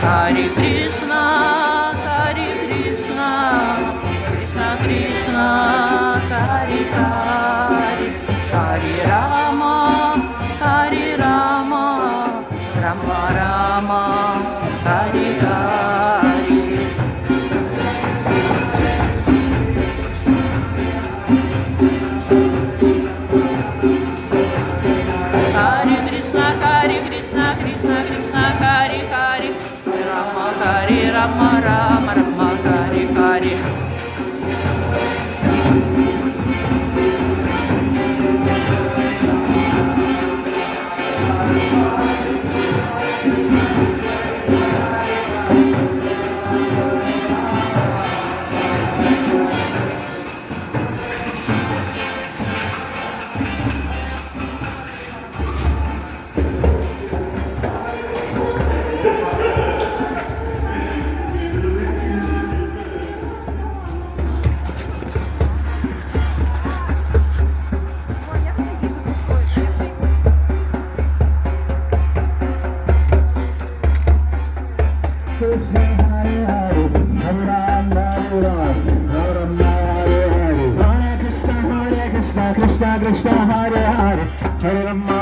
Hare Krishna, Hare Krishna, Krishna Krishna, Hare Hare, Hare Rama, Hare Rama, Rama Rama, Hare Hare. Hare Krishna, Krishna Krishna, Hare Hare, Hare Rama, Rama Rama, Hare Hare. Krishna Hare Hare, Hare Rama Hare Rama, Rama Hare Hare, Hare Krishna Krishna Krishna Hare Hare, Hare Rama